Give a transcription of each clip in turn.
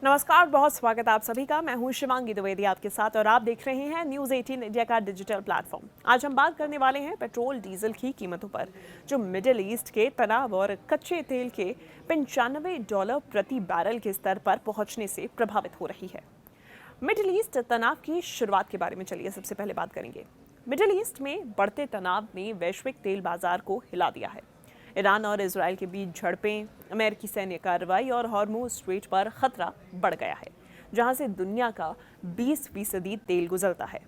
नमस्कार, बहुत स्वागत है आप सभी का। मैं हूं शिवांगी द्विवेदी आपके साथ और आप देख रहे हैं न्यूज़ 18 इंडिया का डिजिटल प्लेटफॉर्म। आज हम बात करने वाले हैं पेट्रोल डीजल की कीमतों पर, जो मिडिल ईस्ट के तनाव और कच्चे तेल के $95 प्रति बैरल के स्तर पर पहुंचने से प्रभावित हो रही है। मिडिल ईस्ट तनाव की शुरुआत के बारे में चलिए सबसे पहले बात करेंगे। मिडिल ईस्ट में बढ़ते तनाव ने वैश्विक तेल बाजार को हिला दिया है। ईरान और इजराइल के बीच झड़पें, अमेरिकी सैन्य कार्रवाई और हॉर्मुज़ स्ट्रेट पर खतरा बढ़ गया है, जहां से दुनिया का 20% तेल गुजरता है।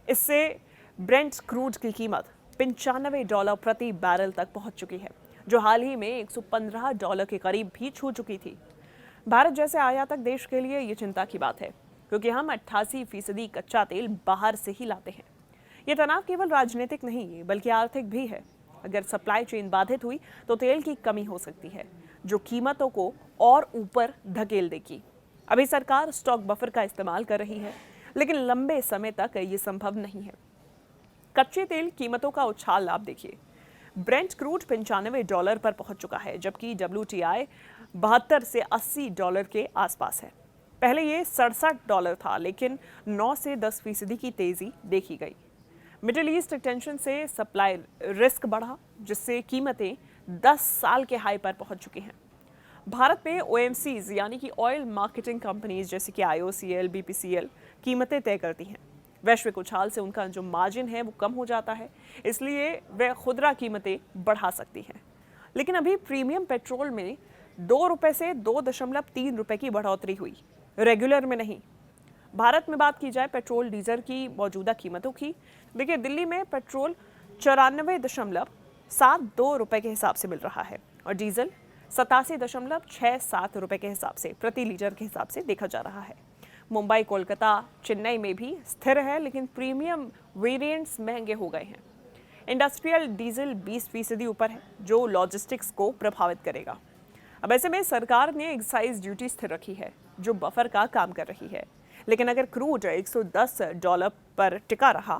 इससे ब्रेंट क्रूड की कीमत $95 प्रति बैरल तक पहुंच चुकी है, जो हाल ही में $115 के करीब भी छू चुकी थी। भारत जैसे आयातक देश के लिए ये चिंता की बात है, क्योंकि हम 88% कच्चा तेल बाहर से ही लाते हैं। ये तनाव केवल राजनीतिक नहीं बल्कि आर्थिक भी है। अगर सप्लाई चेन बाधित हुई तो तेल की कमी हो सकती है, जो कीमतों को और ऊपर धकेल देगी। अभी सरकार स्टॉक बफर का इस्तेमाल कर रही है, लेकिन लंबे समय तक ये संभव नहीं है। कच्चे तेल कीमतों का उछाल आप देखिए। ब्रेंट क्रूड $95 पर पहुंच चुका है, जबकि WTI 72 से $80 के आसपास है। पहले ये $67 था, लेकिन 9 से 10% की तेजी देखी गई। मिडिल ईस्ट टेंशन से सप्लाई रिस्क बढ़ा, जिससे कीमतें 10 साल के हाई पर पहुंच चुकी हैं। भारत में OMCs यानी कि ऑयल मार्केटिंग कंपनीज जैसे कि IOCL, BPCL कीमतें तय करती हैं। वैश्विक उछाल से उनका जो मार्जिन है वो कम हो जाता है, इसलिए वे खुदरा कीमतें बढ़ा सकती हैं। लेकिन अभी प्रीमियम पेट्रोल में ₹2 से ₹2.3 की बढ़ोतरी हुई, रेगुलर में नहीं। भारत में बात की जाए पेट्रोल डीजल की मौजूदा कीमतों की, देखिए दिल्ली में पेट्रोल ₹94.72 के हिसाब से मिल रहा है और डीजल ₹87.67 के हिसाब से प्रति लीटर के हिसाब से देखा जा रहा है। मुंबई, कोलकाता, चेन्नई में भी स्थिर है, लेकिन प्रीमियम वेरिएंट्स महंगे हो गए हैं। इंडस्ट्रियल डीजल 20% ऊपर है, जो लॉजिस्टिक्स को प्रभावित करेगा। अब ऐसे में सरकार ने एक्साइज ड्यूटी स्थिर रखी है, जो बफर का काम कर रही है। लेकिन अगर क्रूड $110 पर टिका रहा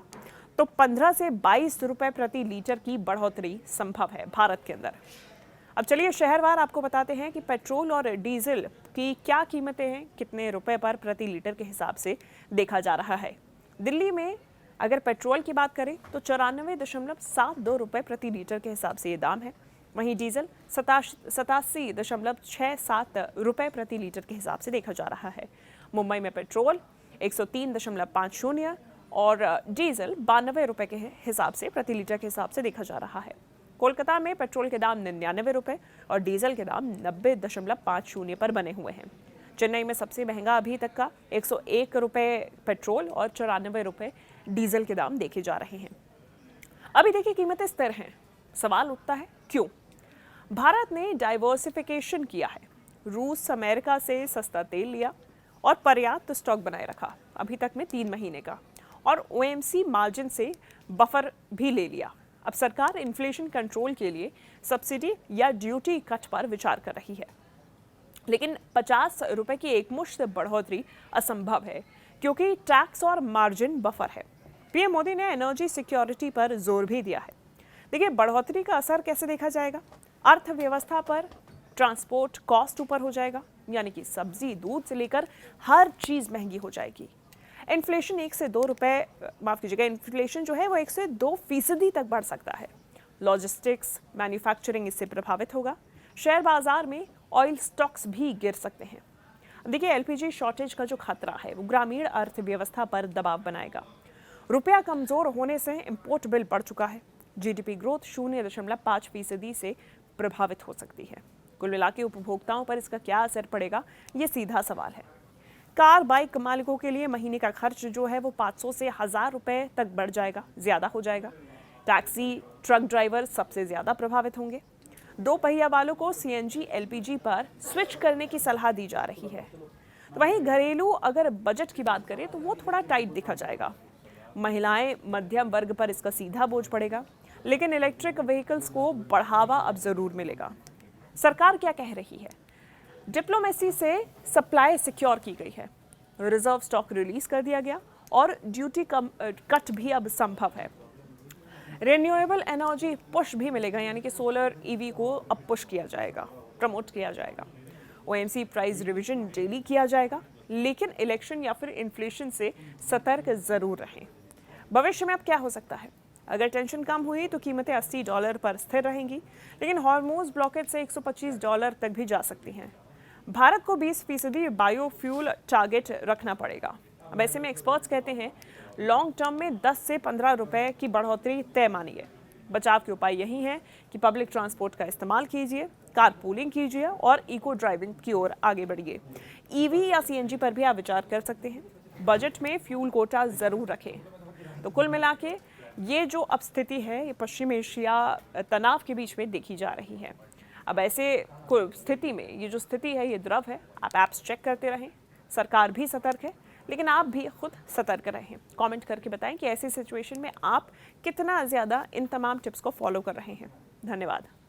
तो 15 से ₹22 प्रति लीटर की बढ़ोतरी संभव है भारत के अंदर। अब चलिए शहरवार आपको बताते हैं कि पेट्रोल और डीजल की क्या कीमतें हैं, कितने रुपए पर प्रति लीटर के हिसाब से देखा जा रहा है। दिल्ली में अगर पेट्रोल की बात करें तो ₹94.72 प्रति लीटर के हिसाब से ये दाम है। वहीं डीजल 87.67 प्रति लीटर के हिसाब से देखा जा रहा है। मुंबई में पेट्रोल 103.50 और डीजल ₹92 के हिसाब से प्रति लीटर के हिसाब से देखा जा रहा है। कोलकाता में पेट्रोल के दाम ₹99 और डीजल के दाम 90.50 पर बने हुए हैं। चेन्नई में सबसे महंगा अभी तक का ₹101 पेट्रोल और ₹94 डीजल के दाम देखे जा रहे हैं। अभी देखिए कीमतें स्थिर हैं। सवाल उठता है क्यों? भारत ने डाइवर्सिफिकेशन किया है। रूस अमेरिका से सस्ता तेल लिया और पर्याप्त स्टॉक बनाए रखा, अभी तक में 3 महीने का, और OMC मार्जिन से बफर भी ले लिया। अब सरकार इन्फ्लेशन कंट्रोल के लिए सब्सिडी या ड्यूटी कट पर विचार कर रही है, लेकिन ₹50 की एकमुश्त बढ़ोतरी असंभव है, क्योंकि टैक्स और मार्जिन बफर है। PM मोदी ने एनर्जी सिक्योरिटी पर जोर भी दिया है। देखिए बढ़ोतरी का असर कैसे देखा जाएगा? अर्थव्यवस्था पर ट्रांसपोर्ट कॉस्ट ऊपर हो जाएगा, यानी कि सब्जी, दूध से लेकर हर चीज महंगी हो जाएगी। इन्फ्लेशन 1 से 2 रुपए, माफ कीजिएगा, इन्फ्लेशन जो है वो 1 से 2% तक बढ़ सकता है। लॉजिस्टिक्स, मैन्युफैक्चरिंग इससे प्रभावित होगा। शेयर बाजार में ऑयल स्टॉक्स भी गिर सकते हैं। देखिए LPG शॉर्टेज का जो खतरा है वो ग्रामीण अर्थव्यवस्था पर दबाव बनाएगा। रुपया कमजोर होने से इंपोर्ट बिल बढ़ चुका है। GDP ग्रोथ 0.5% से प्रभावित हो सकती है। कुल मिलाकर उपभोक्ताओं पर इसका क्या असर पड़ेगा, ये सीधा सवाल है। कार बाइक मालिकों के लिए महीने का खर्च जो है वो 500 से 1000 रुपए तक बढ़ जाएगा, ज्यादा हो जाएगा। टैक्सी, ट्रक ड्राइवर सबसे ज्यादा प्रभावित होंगे। 2 पहिया वालों को CNG LPG पर स्विच करने की सलाह दी जा रही है। तो वहीं घरेलू अगर बजट की बात करें तो वो थोड़ा टाइट दिखा जाएगा। महिलाएं, मध्यम वर्ग पर इसका सीधा बोझ पड़ेगा, लेकिन इलेक्ट्रिक व्हीकल्स को बढ़ावा अब जरूर मिलेगा। सरकार क्या कह रही है? डिप्लोमेसी से सप्लाई सिक्योर की गई है, रिजर्व स्टॉक रिलीज कर दिया गया और ड्यूटी कट भी अब संभव है। रिन्यूएबल एनर्जी पुश भी मिलेगा, यानी कि सोलर EV को अब पुश किया जाएगा, प्रमोट किया जाएगा। OMC प्राइस रिवीजन डेली किया जाएगा। लेकिन इलेक्शन या फिर इन्फ्लेशन से सतर्क जरूर रहें। भविष्य में अब क्या हो सकता है? अगर टेंशन कम हुई तो कीमतें $80 पर स्थिर रहेंगी, लेकिन हॉर्मोज ब्लॉकेज से $125 तक भी जा सकती हैं। भारत को 20% बायोफ्यूल टारगेट रखना पड़ेगा। अब ऐसे में एक्सपर्ट्स कहते हैं लॉन्ग टर्म में 10 से 15 रुपए की बढ़ोतरी तय मानिए। बचाव के उपाय यही हैं कि पब्लिक ट्रांसपोर्ट का इस्तेमाल कीजिए, कार पूलिंग कीजिए और इको ड्राइविंग की ओर आगे बढ़िए। ईवी या सीएनजी पर भी आप विचार कर सकते हैं। बजट में फ्यूल कोटा जरूर रखें। तो कुल मिला के ये जो अब स्थिति है, ये पश्चिम एशिया तनाव के बीच में देखी जा रही है। अब ऐसे स्थिति में ये जो स्थिति है ये द्रव है। आप ऐप्स चेक करते रहें। सरकार भी सतर्क है, लेकिन आप भी खुद सतर्क रहें। कमेंट करके बताएं कि ऐसी सिचुएशन में आप कितना ज़्यादा इन तमाम टिप्स को फॉलो कर रहे हैं। धन्यवाद।